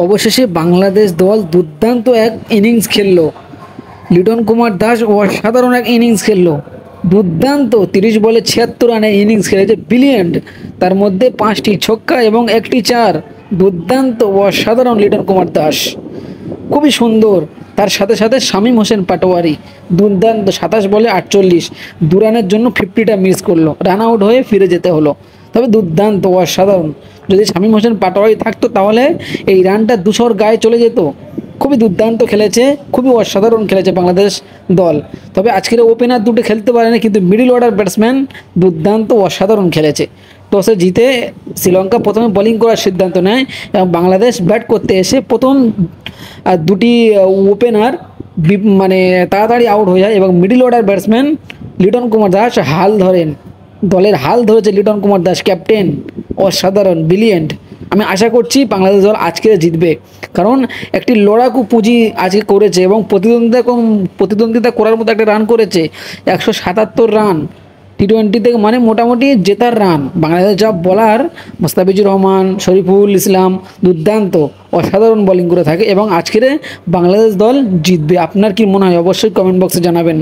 অবশেষে বাংলাদেশ দল দুর্দান্ত এক ইনিংস খেললো। লিটন কুমার দাস অসাধারণ এক ইনিংস খেললো। দুর্দান্ত 30 বলে 76 রানের ইনিংস খেলেছে, ব্রিলিয়েন্ট। তার মধ্যে 5টি ছক্কা এবং 1টি চার। দুর্দান্ত অসাধারণ লিটন কুমার দাস, খুবই সুন্দর। তার সাথে সাথে শামীম হোসেন পাটোয়ারি দুর্দান্ত 27 বলে 48, 2 রানের জন্য 50টা মিস করলো, রান আউট হয়ে ফিরে যেতে হলো। তবে দুর্দান্ত অসাধারণ, যদি শামীম হোসেন পাটোয়ারি থাকতো তাহলে এই রানটা 200-র গায়ে চলে যেত। খুবই দুর্দান্ত খেলেছে, খুবই অসাধারণ খেলেছে বাংলাদেশ দল। তবে আজকের ওপেনার দুটো খেলতে পারেনি, কিন্তু মিডল অর্ডার ব্যাটসম্যান দুর্দান্ত অসাধারণ খেলেছে। টসে জিতে শ্রীলঙ্কা প্রথমে বোলিং করার সিদ্ধান্ত নেয় এবং বাংলাদেশ ব্যাট করতে এসে প্রথম দুটি ওপেনার মানে তাড়াতাড়ি আউট হয়ে যায় এবং middle order batsman Liton Kumar Das হাল ধরেন। দলের হাল ধরেছে লিটন কুমার দাস, ক্যাপ্টেন, অসাধারণ, ব্রিলিয়েন্ট। আমি আশা করছি বাংলাদেশ দল আজকে জিতবে, কারণ একটি লড়াকু পুঁজি আজকে করেছে এবং প্রতিদ্বন্দ্বিতা করার মতো একটা রান করেছে, 177 রান টি20 থেকে, মানে মোটামুটি জেতার রান। বাংলাদেশ যা বলার, মোস্তাফিজুর রহমান, শরীফুল ইসলাম দুর্দান্ত অসাধারণ বোলিং করে থাকে এবং আজকের বাংলাদেশ দল জিতবে। আপনার কি মনে হয় অবশ্যই কমেন্ট বক্সে জানাবেন।